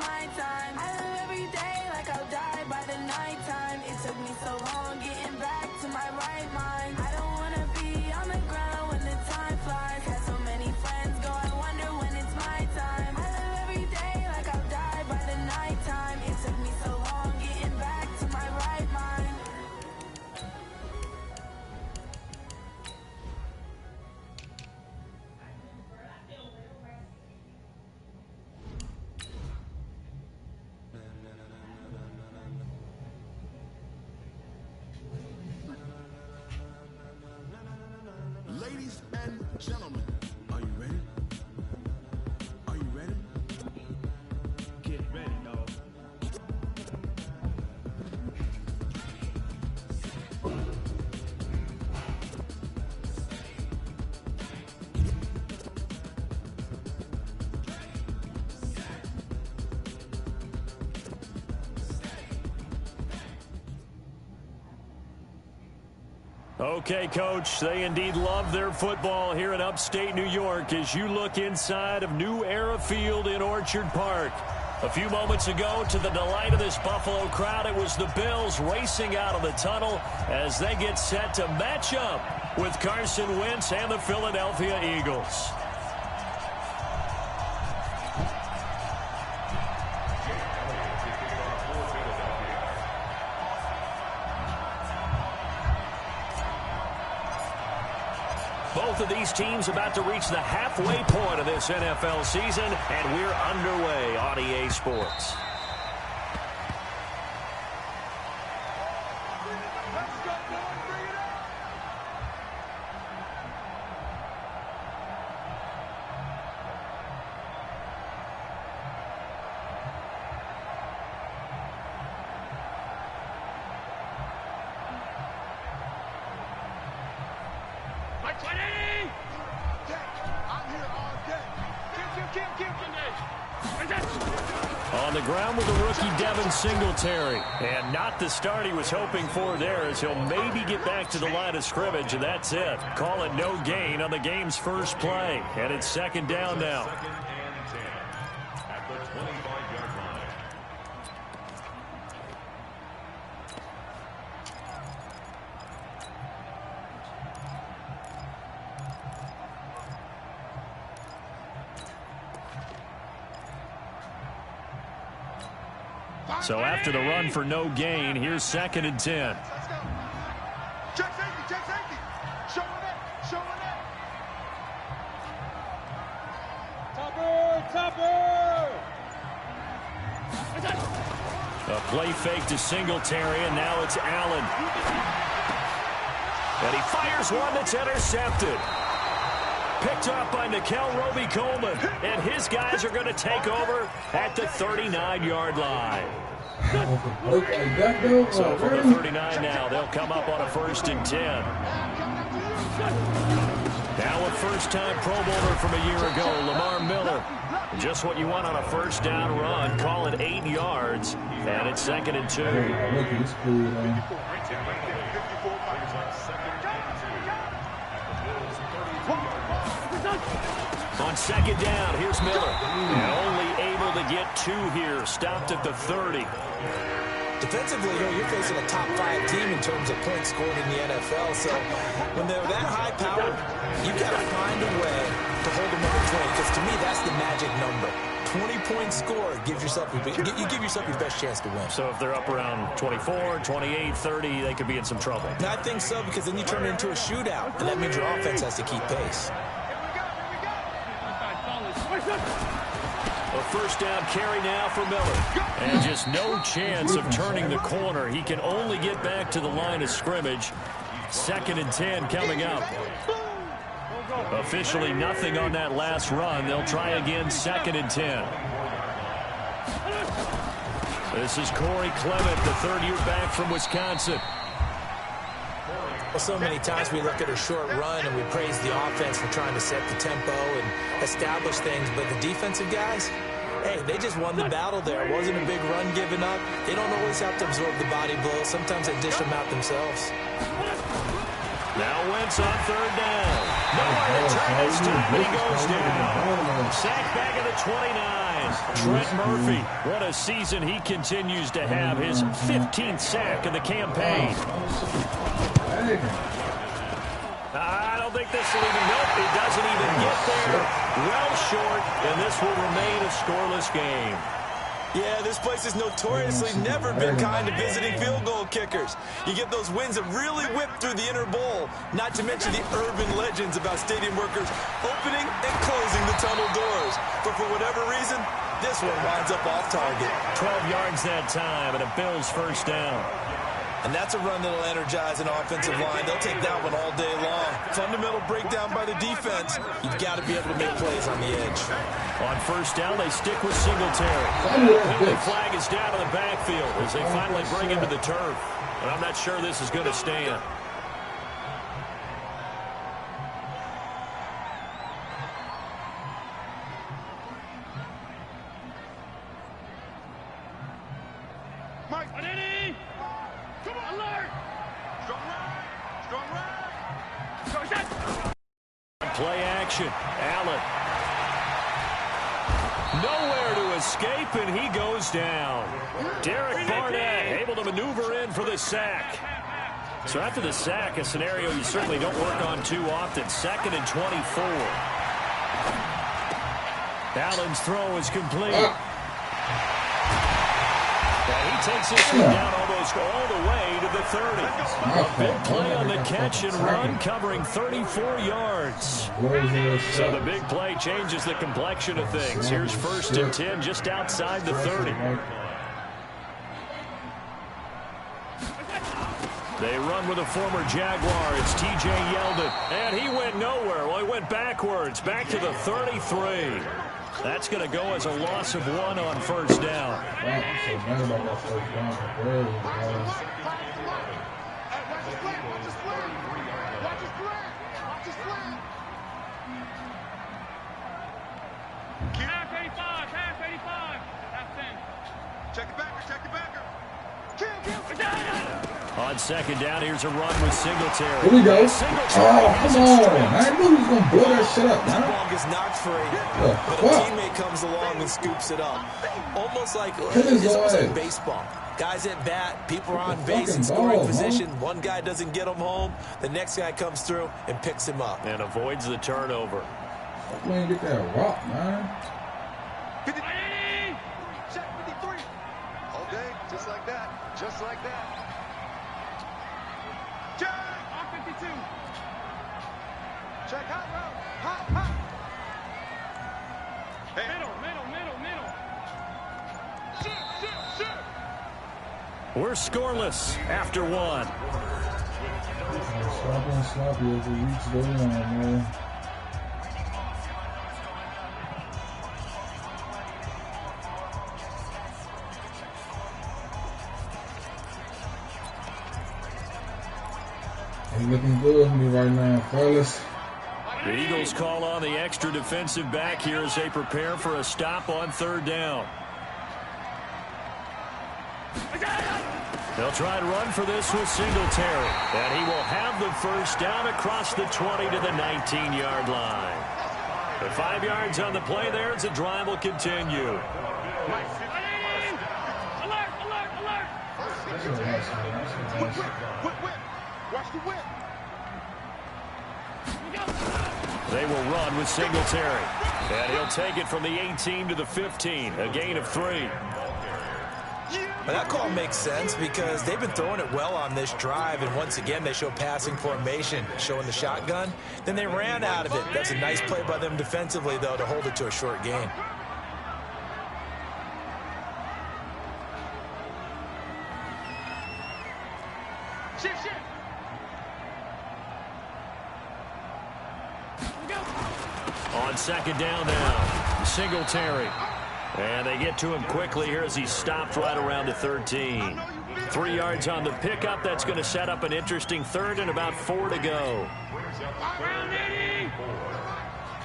my time. I live every day like I'll die by the nighttime. It took me so long getting back to my right mind. I don't wanna be on the ground when the time flies. Had so many friends go, I wonder when it's my time. I live every day like I'll die by the nighttime. It took me so long getting back to my right mind. Ladies and gentlemen, are you ready? Are you ready? Get ready, dog. Okay, Coach, they indeed love their football here in upstate New York as you look inside of New Era Field in Orchard Park. A few moments ago, to the delight of this Buffalo crowd, it was the Bills racing out of the tunnel as they get set to match up with Carson Wentz and the Philadelphia Eagles. Both of these teams about to reach the halfway point of this NFL season, and we're underway on EA Sports. On the ground with the rookie Devin Singletary. And not the start he was hoping for there, as he'll maybe get back to the line of scrimmage, and that's it. Call it no gain on the game's first play. And it's second down now. So after the run for no gain, here's 2nd and 10. Let's go. Check safety. Showing it. Topper. A play fake to Singletary, and now it's Allen. And he fires one that's intercepted. Picked off by Nickel Roby-Coleman, and his guys are going to take over at the 39-yard line. So from the 39 now, they'll come up on a 1st and 10. Now a first-time Pro Bowler from a year ago, Lamar Miller. Just what you want on a first down run. Call it 8 yards, and it's 2nd and 2. On 2nd down, here's Miller. And only able to get 2 here. Stopped at the 30. Defensively, you're facing a top 5 team in terms of points scored in the NFL. So when they're that high-powered, you've got to find a way to hold them under 20. Because to me, that's the magic number. 20-point score gives yourself you give yourself your best chance to win. So if they're up around 24, 28, 30, they could be in some trouble. I think so, because then you turn it into a shootout, and that means your offense has to keep pace. A first down carry now for Miller. And just no chance of turning the corner. He can only get back to the line of scrimmage. 2nd and 10 coming up. Officially nothing on that last run. They'll try again, 2nd and 10. This is Corey Clement, the third-year back from Wisconsin. Well, so many times we look at a short run and we praise the offense for trying to set the tempo and establish things, but the defensive guys, hey, they just won the battle there. It wasn't a big run given up. They don't always have to absorb the body blows. Sometimes they dish them out themselves. Now Wentz on 3rd down. Nowhere to turn this time, and he goes down. Sack back at the 29. Trent Murphy, what a season he continues to have. His 15th sack of the campaign. I don't think this will even, nope, it doesn't even get there. Well short, and this will remain a scoreless game. Yeah, this place has notoriously never been kind to visiting field goal kickers. You get those wins that really whip through the inner bowl, not to mention the urban legends about stadium workers opening and closing the tunnel doors. But for whatever reason, this one winds up off target. 12 yards that time, and a Bills first down. And that's a run that'll energize an offensive line. They'll take that one all day long. Fundamental breakdown by the defense. You've got to be able to make plays on the edge. On first down, they stick with Singletary. The flag is down to the backfield as they finally bring him to the turf. But I'm not sure this is going to stand. Mike, come on, alert! Strong right! Strong right! Play action. Allen. Nowhere to escape, and he goes down. Derek Barnett able to maneuver in for the sack. So after the sack, a scenario you certainly don't work on too often. 2nd and 24. Allen's throw is complete. And he takes this one down almost all the way to the 30. A big play on the catch and run, covering 34 yards. So the big play changes the complexion of things. Here's 1st and 10 just outside the 30. They run with a former Jaguar. It's T.J. Yeldon. And he went nowhere. Well, he went backwards, back to the 33. That's going to go as a loss of 1 on first down. Check the backer, check the backer. On 2nd down, here's a run with Singletary. Here we go. Oh, come on. I knew he was going to blow that shit up, man. That ball gets knocked free, but a teammate comes along and scoops it up. Almost like baseball. Guys at bat, people are on base in scoring position. One guy doesn't get him home. The next guy comes through and picks him up. And avoids the turnover. You ain't get that rock, man. 53. Check 53. All day, just like that. Just like that. Check. 52. Check hot route. Hot, hot. Hey. Middle. Shoot. We're scoreless after 1. Sloppy as the weeks go on, man. He's looking good for me right now, fellas. The Eagles call on the extra defensive back here as they prepare for a stop on 3rd down. They'll try to run for this with Singletary. And he will have the first down across the 20 to the 19-yard line. The 5 yards on the play there as the drive will continue. Alert. Whip. Watch the whip. They will run with Singletary. And he'll take it from the 18 to the 15. A gain of 3. But that call makes sense because they've been throwing it well on this drive, and once again they show passing formation, showing the shotgun. Then they ran out of it. That's a nice play by them defensively, though, to hold it to a short gain. Shift. On 2nd down now, Singletary. And they get to him quickly here as he stopped right around the 13. 3 yards on the pickup. That's going to set up an interesting 3rd and about 4 to go.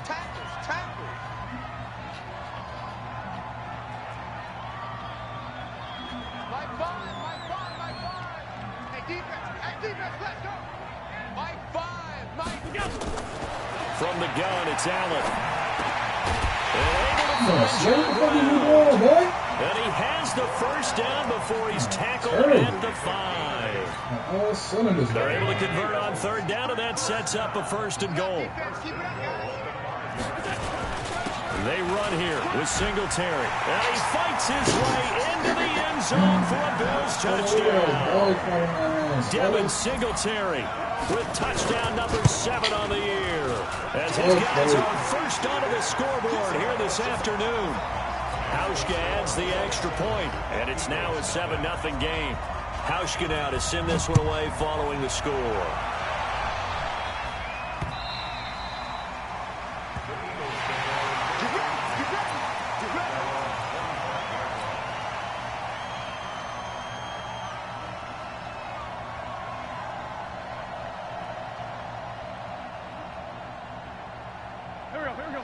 Tackle. Mike 5. Hey, defense, let's go. Mike 5. Mike, go. From the gun, it's Allen. And he has the first down before he's tackled at the 5. They're able to convert on third down, and that sets up a 1st and goal. They run here with Singletary. And he fights his way into the end zone for a Bills touchdown. Devin Singletary with touchdown number 7 on the year. As his guys are first onto the scoreboard here this afternoon. Houska adds the extra point, and it's now a 7-0 game. Houska now to send this one away following the score.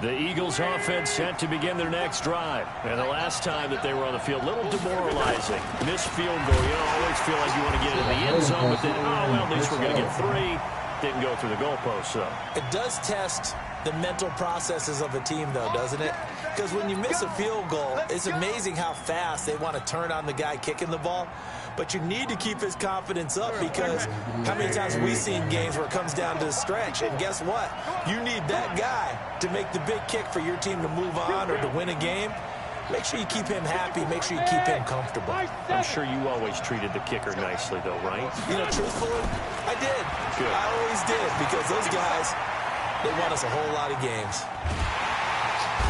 The Eagles offense set to begin their next drive. And the last time that they were on the field, a little demoralizing. Missed field goal. You don't always feel like you want to get into the end zone, but then, oh, well, at least we're going to get 3. Didn't go through the goalpost, though. It does test the mental processes of a team, though, doesn't it? Because when you miss a field goal, it's amazing how fast they want to turn on the guy kicking the ball. But you need to keep his confidence up, because how many times have we seen games where it comes down to the stretch, and guess what? You need that guy to make the big kick for your team to move on or to win a game. Make sure you keep him happy. Make sure you keep him comfortable. I'm sure you always treated the kicker nicely, though, right? You know, truthfully, I did. Good. I always did, because those guys, they won us a whole lot of games.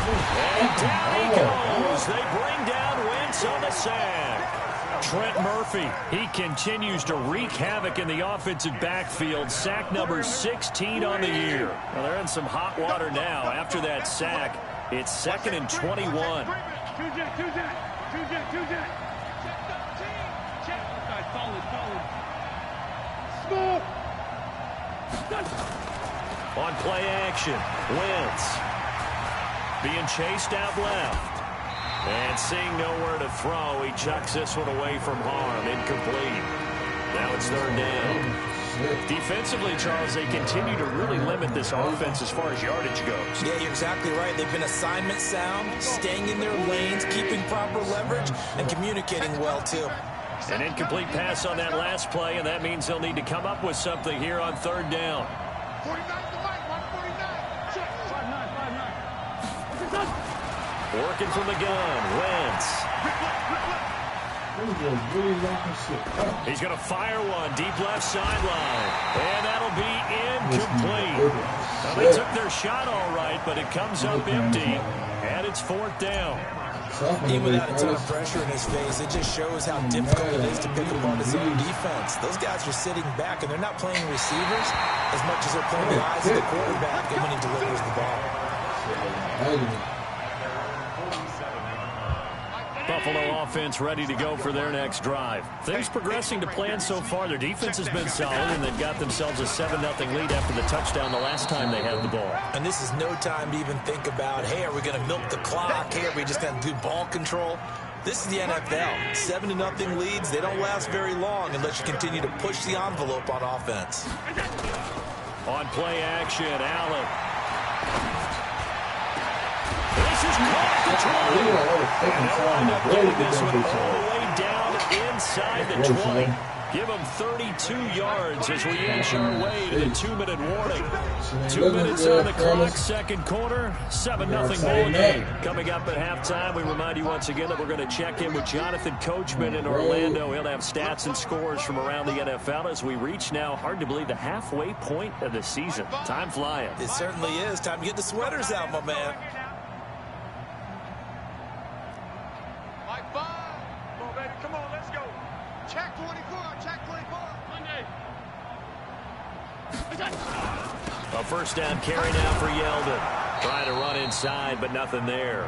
And down he goes. They bring down Wentz on the sack. Trent Murphy, he continues to wreak havoc in the offensive backfield. Sack number 16 on the year. Well, they're in some hot water now. After that sack, it's 2nd and 21. On play action, Wentz being chased out left. And seeing nowhere to throw, he chucks this one away from harm. Incomplete. Now it's 3rd down. Defensively, Charles, they continue to really limit this offense as far as yardage goes. Yeah, you're exactly right. They've been assignment sound, staying in their lanes, keeping proper leverage, and communicating well, too. An incomplete pass on that last play, and that means they'll need to come up with something here on 3rd down. 49 to Mike, 149. Check. 5-9. Working from the gun, Wentz. He's going to fire one deep left sideline, and that'll be incomplete. Now, they took their shot all right, but it comes up empty, and it's 4th down. Even without a ton of pressure in his face, it just shows how difficult it is to pick apart his own defense. Those guys are sitting back, and they're not playing receivers as much as they're playing the eyes of the quarterback when he delivers the ball. Buffalo offense ready to go for their next drive. Things progressing to plan so far. Their defense has been solid, and they've got themselves a 7-0 lead after the touchdown the last time they had the ball. And this is no time to even think about, hey, are we going to milk the clock? Hey, are we just going to do ball control? This is the NFL. 7-0 leads, they don't last very long unless you continue to push the envelope on offense. On play action, Allen. This is caught the 20. And they'll wind up getting this one all the way down inside the 20. Give them 32 yards as we inch our way to the 2-minute warning. 2 minutes on the clock, 2nd quarter, 7-0 ball game. Coming up at halftime, we remind you once again that we're going to check in with Jonathan Coachman in Orlando. He'll have stats and scores from around the NFL as we reach now, hard to believe, the halfway point of the season. Time flying. It certainly is. Time to get the sweaters out, my man. Come on, let's go. Check 24, check 24. A first down carry now for Yeldon. Trying to run inside, but nothing there.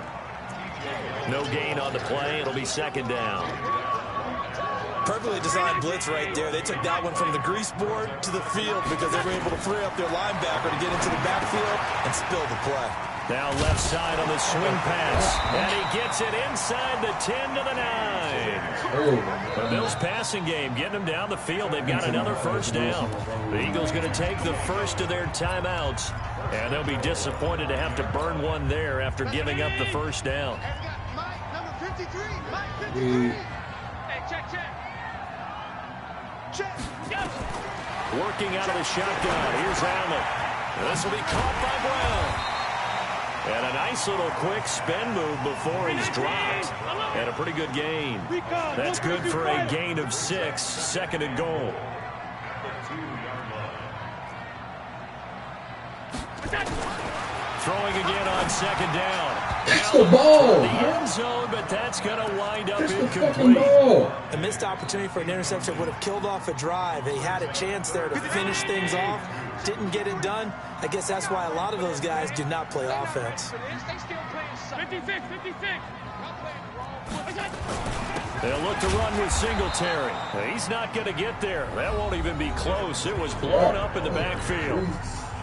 No gain on the play. It'll be 2nd down. Perfectly designed blitz right there. They took that one from the grease board to the field because they were able to free up their linebacker to get into the backfield and spill the play. Now left side on the swing pass. And he gets it inside the 10 to the 9. The Bills passing game getting them down the field. They've got another first down. The Eagles going to take the first of their timeouts. And they'll be disappointed to have to burn one there after giving up the first down. Number 53. Mike 53. Hey, check. Working out of the shotgun. Here's Allen. This will be caught by Brown. And a nice little quick spin move before he's dropped. And a pretty good gain. That's good for a gain of 6. Second and goal. Throwing again on second down. That's the ball. The end zone, but that's going to wind up incomplete. A missed opportunity for an interception would have killed off a drive. They had a chance there to finish things off. Didn't get it done. I guess that's why a lot of those guys do not play offense. 56. They'll look to run with Singletary. He's not going to get there. That won't even be close. It was blown up in the backfield.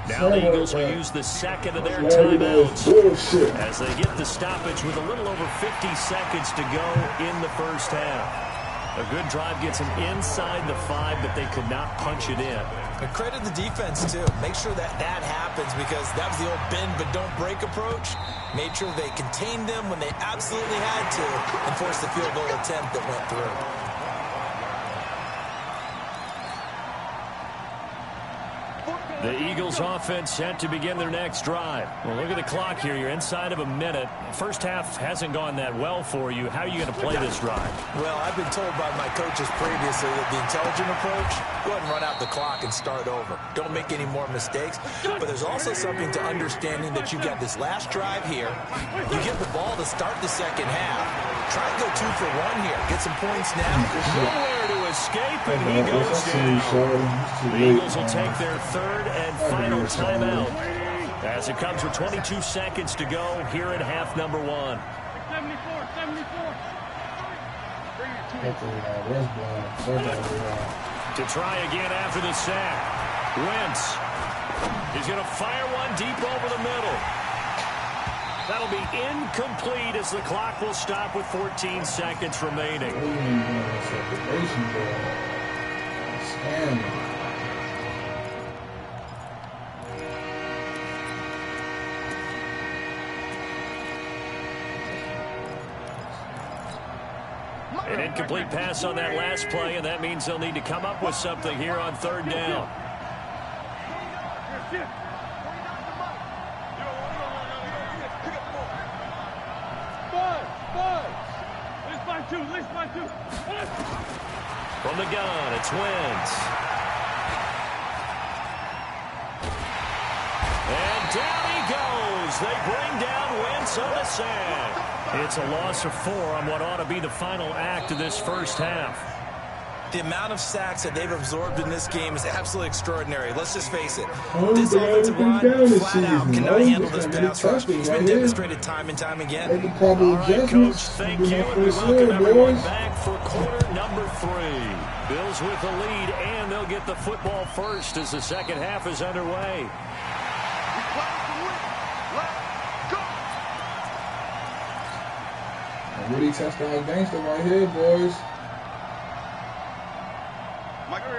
Now the Eagles will use the second of their timeouts as they get the stoppage with a little over 50 seconds to go in the first half. A good drive gets them inside the 5, but they could not punch it in. And credit the defense, too. Make sure that happens because that was the old bend but don't break approach. Made sure they contained them when they absolutely had to and forced the field goal attempt that went through. The Eagles offense set to begin their next drive. Well, look at the clock here. You're inside of a minute. First half hasn't gone that well for you. How are you going to play this drive? Well, I've been told by my coaches previously that the intelligent approach, go ahead and run out the clock and start over. Don't make any more mistakes. But there's also something to understanding that you got this last drive here. You get the ball to start the second half. Try to go 2 for 1 here. Get some points now. Nowhere to escape, and he goes down. The Eagles will take their third and final timeout as it comes with 22 seconds to go here in half number 1. 74. To try again after the sack. Wentz. He's going to fire one deep over the middle. That'll be incomplete as the clock will stop with 14 seconds remaining. An incomplete pass on that last play, and that means they'll need to come up with something here on third down. From the gun, it's Wentz. And down he goes. They bring down Wentz on the sack. It's a loss of 4 on what ought to be the final act of this first half. The amount of sacks that they've absorbed in this game is absolutely extraordinary. Let's just face it. This offensive line flat out cannot handle this pass rush. It's been demonstrated time and time again. All right, Coach, thank you. And we welcome everyone back for quarter number 3. Bills with the lead, and they'll get the football first as the second half is underway. Really touchdown gangster right here, boys.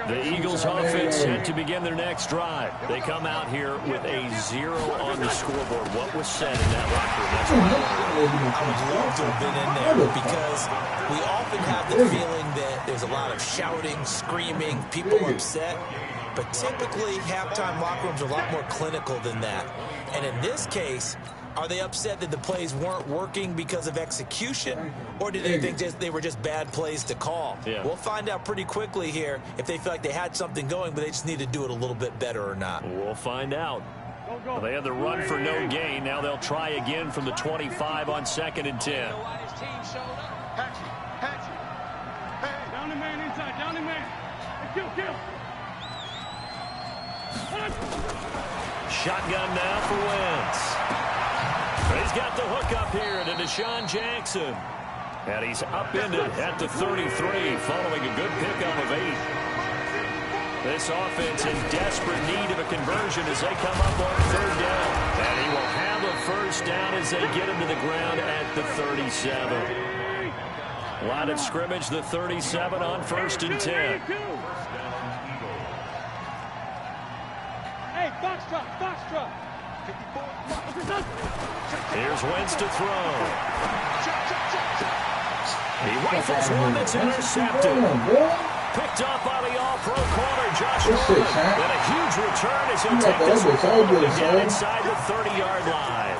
The Eagles offense set to begin their next drive. They come out here with a 0 on the scoreboard. What was said in that locker room? That's what I would love to have been in there because we often have the feeling that there's a lot of shouting, screaming, people upset. But typically, halftime locker rooms are a lot more clinical than that. And in this case, are they upset that the plays weren't working because of execution, or do they think they were just bad plays to call? Yeah. We'll find out pretty quickly here if they feel like they had something going, but they just need to do it a little bit better or not. We'll find out. Well, they had the run for no gain. Now they'll try again from the 25 on 2nd and 10. Down the man inside, down the man. Kill. Shotgun now for Wentz. He's got the hook up here to Deshaun Jackson. And he's upended at the 33 following a good pickup of 8. This offense in desperate need of a conversion as they come up on 3rd down. And he will have a first down as they get him to the ground at the 37. Line of scrimmage, the 37 on 1st and 10. Hey, box truck. Here's Wentz to throw. He rifles one that's intercepted. Picked up by the all-pro corner, Josh Norman. And a huge return as he'll take this one again inside the 30-yard line.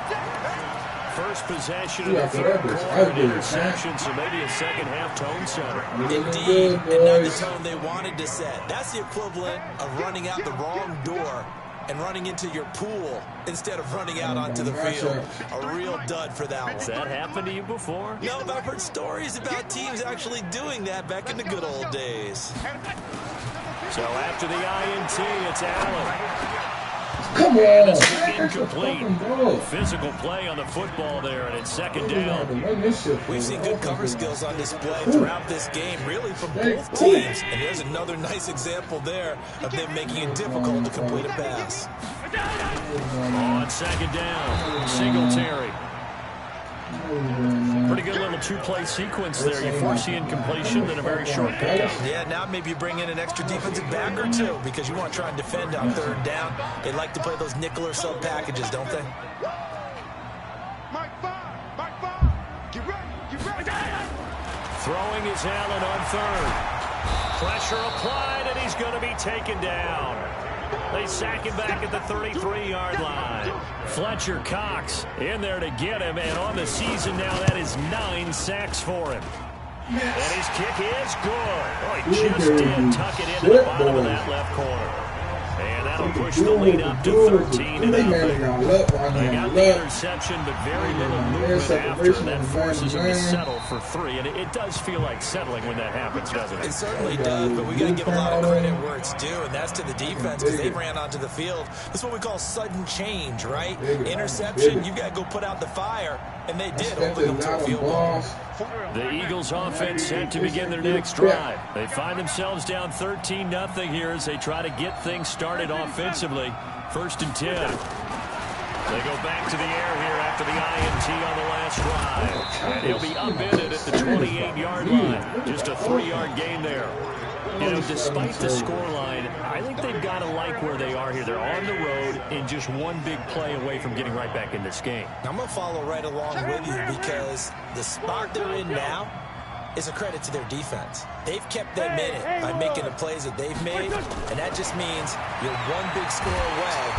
First possession of the 3rd quarter, an interception, so maybe a second-half tone setter. Indeed, and not the tone they wanted to set. That's the equivalent of running out the wrong door and running into your pool instead of running out onto the field. A real dud for that one. Has that happened to you before? No, but I've heard stories about teams actually doing that back in the good old days. So after the INT, it's Allen. Come And on. it's incomplete. Physical play on the football there, and it's 2nd down. We've seen good cover skills on display throughout this game, really from both teams. And there's another nice example there of them making it difficult to complete a pass. On 2nd down, Singletary. Pretty good little 2-play sequence there. You force the incompletion, then a very short pickup. Yeah, now maybe you bring in an extra defensive back or two because you want to try and defend on 3rd down. They like to play those nickel or sub packages, don't they? Mike 5. Get ready. Throwing is Allen on 3rd. Pressure applied, and he's going to be taken down. They sack him back at the 33-yard line. Fletcher Cox in there to get him, and on the season now, that is 9 sacks for him. And his kick is good. Oh, he just did tuck it into the bottom of that left corner. And that'll push the lead up to 13-0. They got the interception, but very little movement after. That forces them to settle for 3. And it does feel like settling when that happens, doesn't it? It certainly does, but we got to give a lot of credit where it's due, and that's to the defense because they ran onto the field. That's what we call sudden change, right? Interception, you got to go put out the fire, and they did, holding them to a field goal. The Eagles offense set to begin their next drive. They find themselves down 13-0 here as they try to get things started offensively. 1st and 10. They go back to the air here after the INT on the last drive. And he'll be upended at the 28-yard line. Just a 3-yard gain there. You know, despite the scoreline, I think they've got to like where they are here. They're on the road and just one big play away from getting right back in this game. I'm going to follow right along with you because the spot they're in now is a credit to their defense. They've kept them in it by making the plays that they've made, and that just means you're one big score away.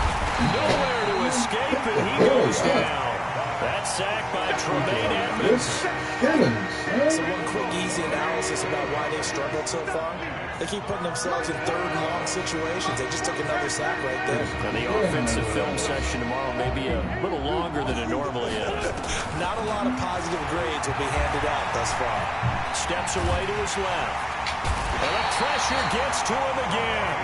Nowhere to escape, and he goes down. That sack by Tremaine Edmonds. So one quick, easy analysis about why they've struggled so far. They keep putting themselves in 3rd and long situations. They just took another sack right there. And the offensive film session tomorrow may be a little longer than it normally is. Not a lot of positive grades will be handed out thus far. Steps away to his left. And the pressure gets to him again.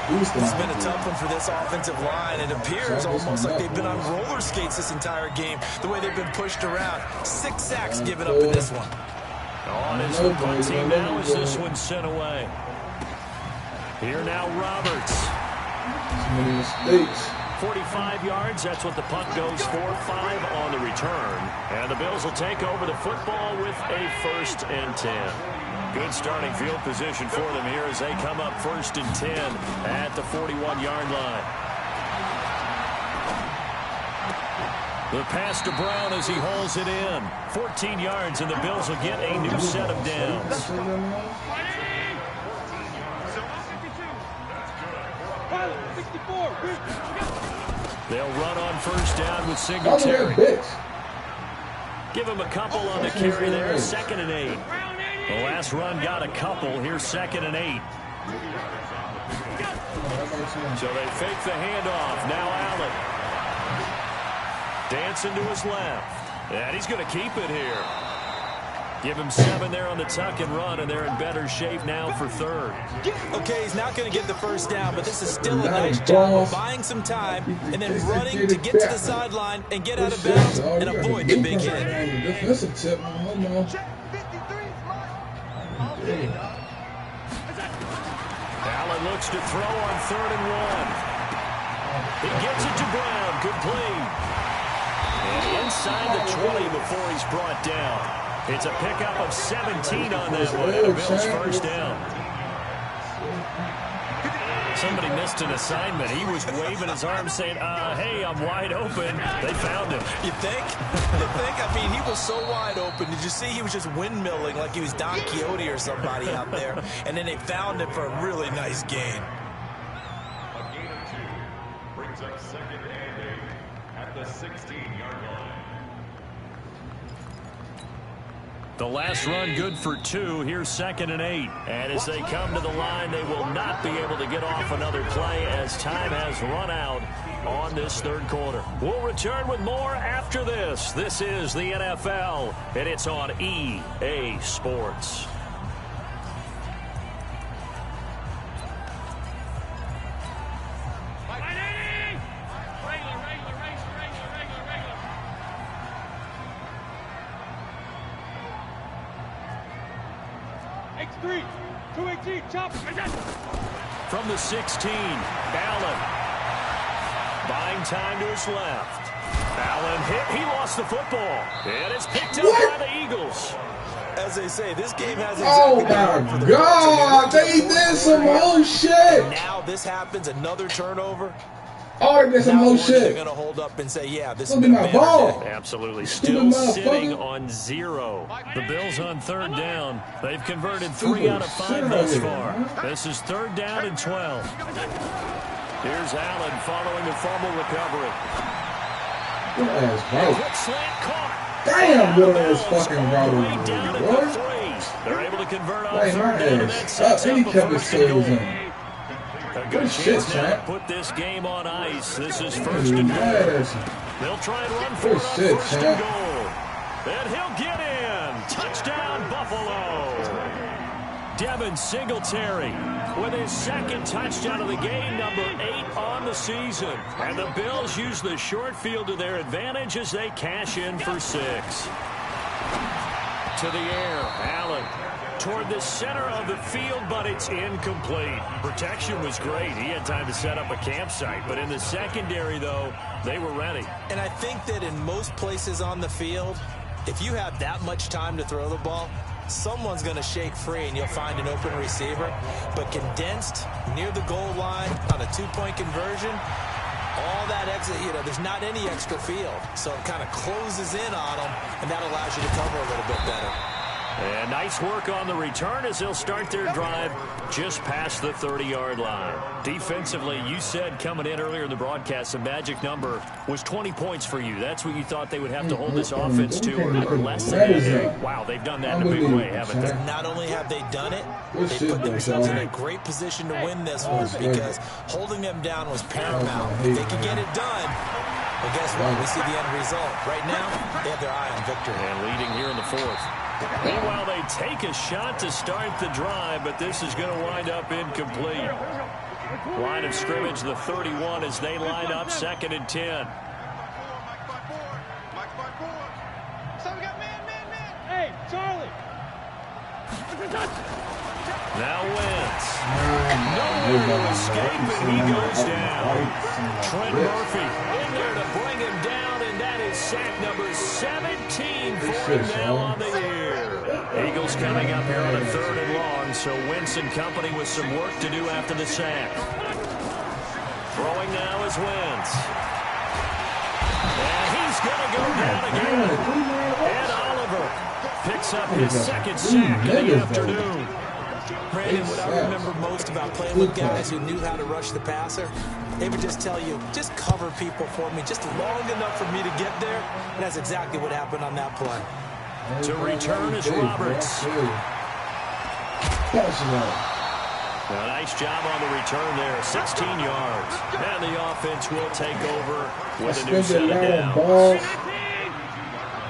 It's been a tough one for this offensive line. It appears almost like they've been on roller skates this entire game, the way they've been pushed around. 6 sacks given up in this one. On his punt team now as this one's sent away. Here now Roberts. 45 yards, that's what the punt goes for. 5 on the return. And the Bills will take over the football with a 1st and 10. Good starting field position for them here as they come up 1st and 10 at the 41-yard line. The pass to Brown as he hauls it in. 14 yards, and the Bills will get a new set of downs. They'll run on 1st down with Singletary. Give him a couple on the carry there. 2nd and 8. The last run got a couple. Here's 2nd and 8. So they fake the handoff. Now Allen. Dancing to his left. And he's going to keep it here. Give him 7 there on the tuck and run, and they're in better shape now for 3rd. Okay, he's not going to get the 1st down, but this is still a nice job of buying some time and then running to get to the sideline and get out of bounds and avoid the big hit. defensive tip. Hold on. Allen looks to throw on 3rd and 1. He gets it to Brown. Complete. And inside the 20 before he's brought down. It's a pickup of 17 on that one. And a Bills first down. Somebody missed an assignment. He was waving his arm saying, hey, I'm wide open. They found him. You think? You think? I mean, he was so wide open. Did you see he was just windmilling like he was Don Quixote or somebody out there? And then they found him for a really nice gain. A gain of 2 brings up 2nd and 8 at the 16-yard line. The last run good for 2. Here's 2nd and 8. And as they come to the line, they will not be able to get off another play as time has run out on this 3rd quarter. We'll return with more after this. This is the NFL, and it's on EA Sports. X3, 218, chop. From the 16, Allen. Buying time to his left. Allen hit. He lost the football. And it's picked up by the Eagles. As they say, this game has exactly my God, they did some whole shit. Now this happens, another turnover. Oh, they did some whole shit. They're going to hold up and say, yeah, this is my ball. Absolutely. Still sitting on 0. The Bills on 3rd down. They've converted 3 out of 5 thus far. This is 3rd down and 12. Here's Allen following the fumble recovery. Good ass bro. Quick slant caught. Damn, good ass fucking bro. Down at the 3. They're able to convert on 3rd down, and that sets up he a kept his 1st and goal. in. A good chance now to put this game on ice. This is 1st and goal. They'll try and run for it on 1st and goal. And he'll get in. Touchdown, Buffalo. Devin Singletary with his 2nd touchdown of the game, number 8 on the season. And the Bills use the short field to their advantage as they cash in for 6. To the air, Allen toward the center of the field, but it's incomplete. Protection was great. He had time to set up a campsite. But in the secondary, though, they were ready. And I think that in most places on the field, if you have that much time to throw the ball, someone's going to shake free and you'll find an open receiver. But condensed near the goal line on a 2-point conversion, all that exit, there's not any extra field. So it kind of closes in on them, and that allows you to cover a little bit better. And nice work on the return as they'll start their drive just past the 30-yard line. Defensively, you said coming in earlier in the broadcast, the magic number was 20 points for you. That's what you thought they would have to hold this offense to, or less than that. Wow, they've done that in a big way, haven't they? Not only have they done it, they put themselves in a great position to win this one because holding them down was paramount. If they could get it done, well, guess what? We see the end result. Right now, they have their eye on victory. And leading here in the 4th. Meanwhile, they take a shot to start the drive, but this is going to wind up incomplete. Line of scrimmage, the 31, as they line up 2nd and 10. Hey, Charlie. Now Wentz. Nowhere to escape, and he goes down. Trent Murphy in there to bring him down, and that is sack number 17 for him now on the year. Eagles coming up here on a 3rd and long, so Wentz and company with some work to do after the sack. Throwing now is Wentz. And he's going to go down again. And Oliver picks up his 2nd sack of the afternoon. Brandon, what I remember most about playing with guys who knew how to rush the passer, they would just tell you, just cover people for me, just long enough for me to get there. And that's exactly what happened on that play. To return is Roberts. A nice job on the return there, 16 yards. And the offense will take over with a new set of downs.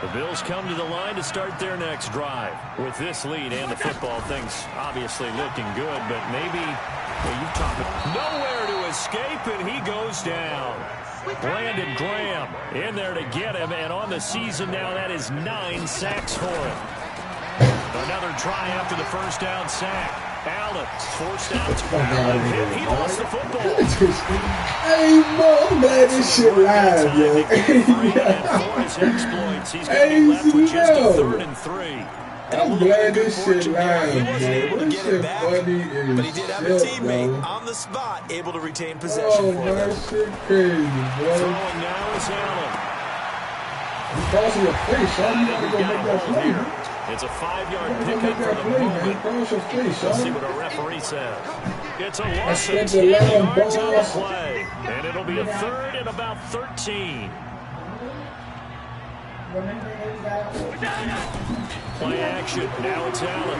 The Bills come to the line to start their next drive. With this lead and the football, things obviously looking good, but maybe you've talked nowhere to escape, and he goes down. Brandon Graham in there to get him, and on the season now, that is 9 sacks for him. Another try after the first down sack. Allen forced out. He lost the football. Hey, bro, I'm glad this shit live, yo. Hey, I'm glad this shit live, man. This shit funny as but he did have a shit, teammate bro. on the spot able to retain possession Oh, for man, them. shit crazy, bro. Throwing now is Allen. You crossing your face, son. You gotta go make that play. It's a 5-yard pickup for the moment. Let's see what our referee says. It's a loss of 10 yards on the play. And it'll be a third and about 13. Play action. Now it's Allen.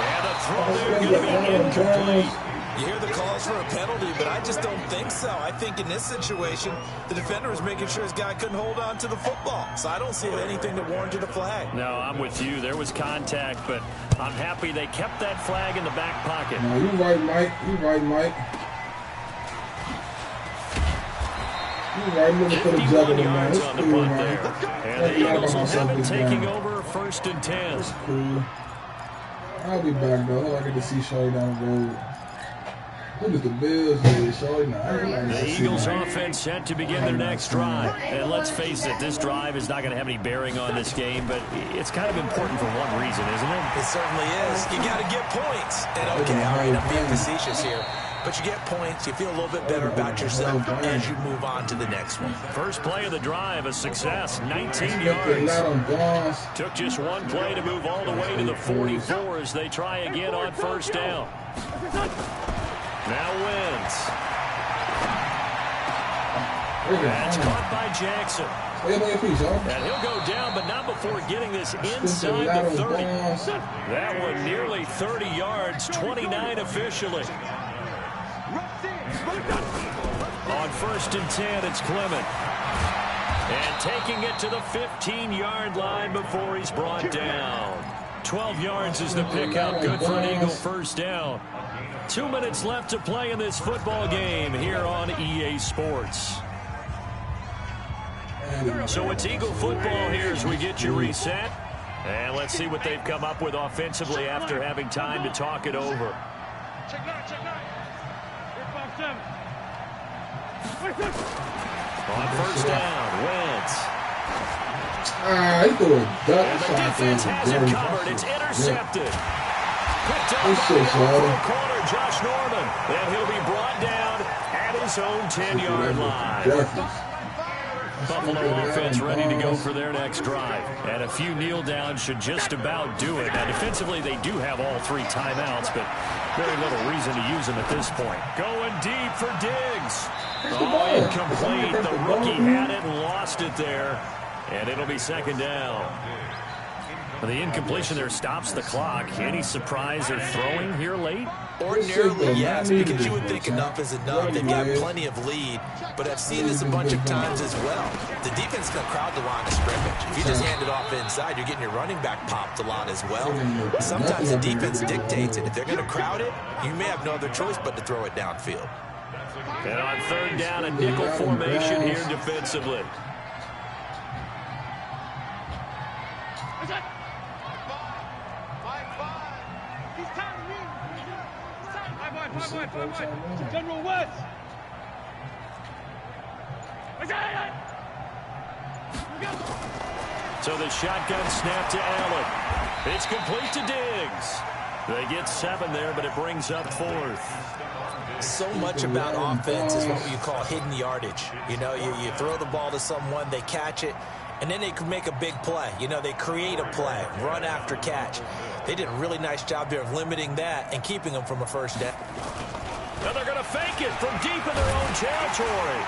And a throw there going to be incomplete. You hear the calls for a penalty, but I just don't think so. I think in this situation, the defender was making sure his guy couldn't hold on to the football. So I don't see anything that warranted a flag. No, I'm with you. There was contact, but I'm happy they kept that flag in the back pocket. No, you right, Mike. You right, Mike. You right. Look for the 51 juggler, man. yards It's on the cool, punt man. there. And the Eagles will have it taking over 1st and 10. It's cool. I'll be back, though. Hope I get to see Shorty down the road. Look at the Bills here, Shorty. The Eagles offense set to begin their next drive. And let's face it, this drive is not going to have any bearing on this game, but it's kind of important for one reason, isn't it? It certainly is. You got to get points. And okay, all right, I'm being facetious here. But you get points, you feel a little bit better about yourself as you move on to the next one. First play of the drive, a success, 19 yards. Took just one play to move all the way to the 44 as they try again on first down. Now Wentz. That's caught by Jackson. And he'll go down, but not before getting this inside the 30. That one nearly 30 yards, 29 officially. On 1st and 10, it's Clement. And taking it to the 15-yard line before he's brought down. 12 yards is the pickup. Good for an Eagle first down. 2 minutes left to play in this football game here on EA Sports. So it's Eagle football here as we get you reset. And let's see what they've come up with offensively after having time to talk it over. On first down, Wentz. He threw a duck. And the defense has it covered. It's intercepted. Picked up by corner Josh Norman. And he'll be brought down at his own 10-yard line. Buffalo offense ready to go for their next drive. And a few kneel downs should just about do it. Now, defensively, they do have all 3 timeouts, but very little reason to use them at this point. Going deep for Diggs. Oh, incomplete. The rookie had it and lost it there. And it'll be 2nd down. The incompletion there stops the clock. Any surprise they're throwing here late? Ordinarily, yes, because you would think enough is enough. They've got plenty of lead, but I've seen this a bunch of times as well. The defense can crowd the line of scrimmage. If you just hand it off inside, you're getting your running back popped a lot as well. Sometimes the defense dictates it. If they're going to crowd it, you may have no other choice but to throw it downfield. And on 3rd down, a nickel formation here defensively. General West. So the shotgun snap to Allen. It's complete to Diggs. They get 7 there, but it brings up 4th. So much about offense is what you call hidden yardage. You know, you throw the ball to someone, they catch it, and then they can make a big play. You know, they create a play, run after catch. They did a really nice job there of limiting that and keeping them from a first down. Now they're going to fake it from deep in their own territory.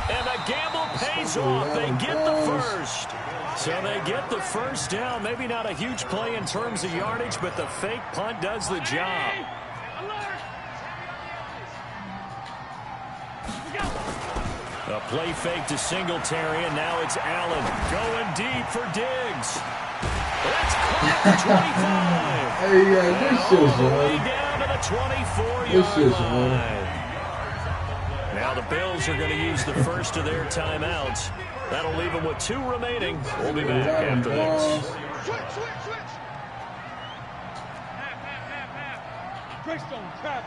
And the gamble pays off. They get the first. So they get the first down. Maybe not a huge play in terms of yardage, but the fake punt does the job. A play fake to Singletary, and now it's Allen going deep for Diggs. That's caught at the 25. Hey, this shit's all the way down to the 24-yard line. Now the Bills are going to use the first of their timeouts. That'll leave them with 2 remaining. We'll be back after this. Switch. Bristol, Trapp.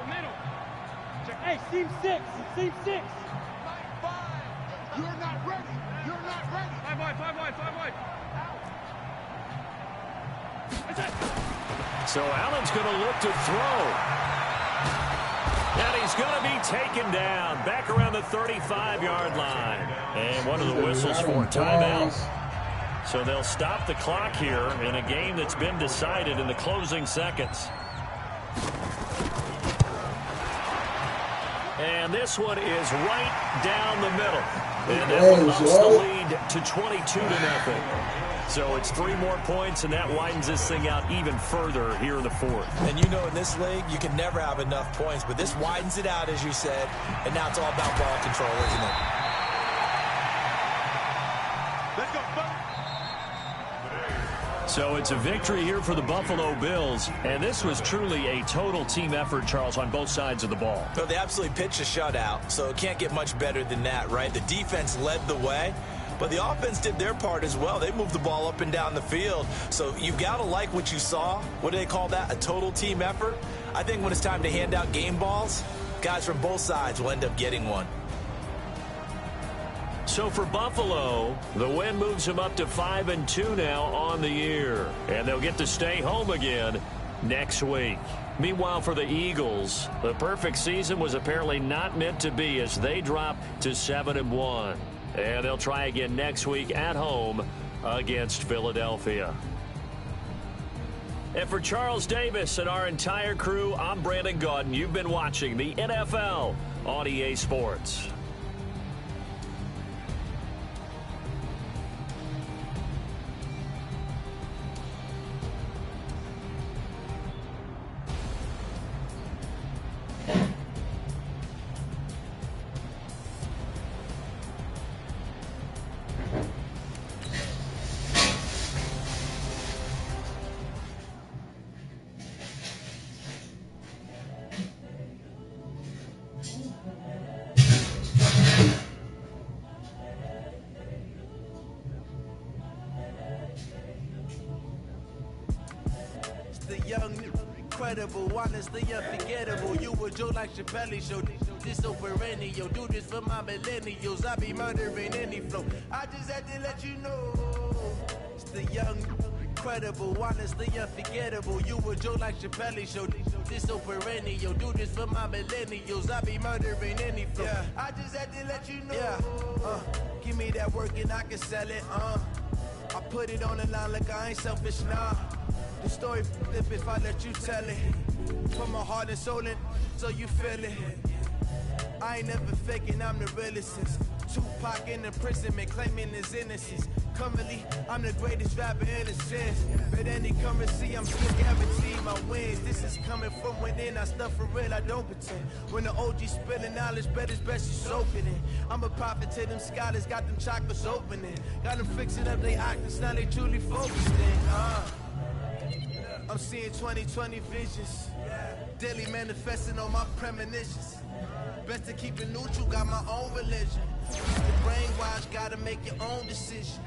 Middle. Check. Hey, seam 6. Seam 6. 5. You're not ready. 5 wide. So Allen's going to look to throw. And he's going to be taken down back around the 35-yard line. And one of the whistles for timeout. So they'll stop the clock here in a game that's been decided in the closing seconds. And this one is right down the middle. And that one ups the lead to 22-0. So it's 3 more points, and that widens this thing out even further here in the 4th. And you know in this league, you can never have enough points, but this widens it out, as you said, and now it's all about ball control, isn't it? Let's go, So it's a victory here for the Buffalo Bills, and this was truly a total team effort, Charles, on both sides of the ball. So they absolutely pitched a shutout, so it can't get much better than that, right? The defense led the way, but the offense did their part as well. They moved the ball up and down the field, so you've got to like what you saw. What do they call that? A total team effort? I think when it's time to hand out game balls, guys from both sides will end up getting one. So for Buffalo, the win moves them up to 5-2 now on the year. And they'll get to stay home again next week. Meanwhile, for the Eagles, the perfect season was apparently not meant to be as they drop to 7-1. And they'll try again next week at home against Philadelphia. And for Charles Davis and our entire crew, I'm Brandon Gaudin. You've been watching the NFL on EA Sports. Honestly unforgettable. You were Joe like Chappelle show. This so perennial. Do this for my millennials. I be murdering any flow. I just had to let you know. It's the young, incredible, honestly unforgettable. You were Joe like Chappelle show. This so perennial. Do this for my millennials. I be murdering any flow. Yeah. I just had to let you know. Yeah. Give me that work and I can sell it. I put it on the line like I ain't selfish, nah. The story flip if I let you tell it. Put my heart and soul in, so you feel it. I ain't never faking, I'm the realest since Tupac in imprisonment, claiming his innocence. Currently, I'm the greatest rapper in a sense. But any currency, I'm still guaranteed my wins. This is coming from within, I stuff for real, I don't pretend. When the OG spilling knowledge, bet it's best you soak it in. I'm a prophet to them scholars, got them chakras opening. Got them fixing up they octaves, now they truly focused in. I'm seeing 2020 visions, daily manifesting on my premonitions. Best to keep it neutral, got my own religion. The brainwash, gotta make your own decision.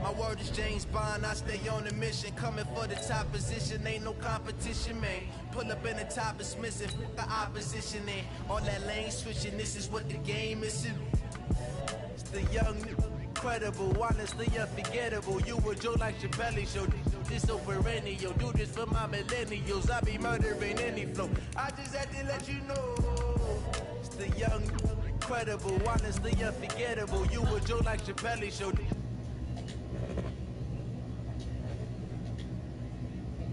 My word is James Bond, I stay on a mission. Coming for the top position, ain't no competition, man. Pull up in the top, it's missing, the opposition in. All that lane switching, this is what the game is. It's the young, incredible, honestly unforgettable. You were Joe like Chappelle show. This so perennial. Do this for my millennials. I be murdering any flow. I just had to let you know. It's the young, incredible, honestly unforgettable. You were Joe like Chappelle show.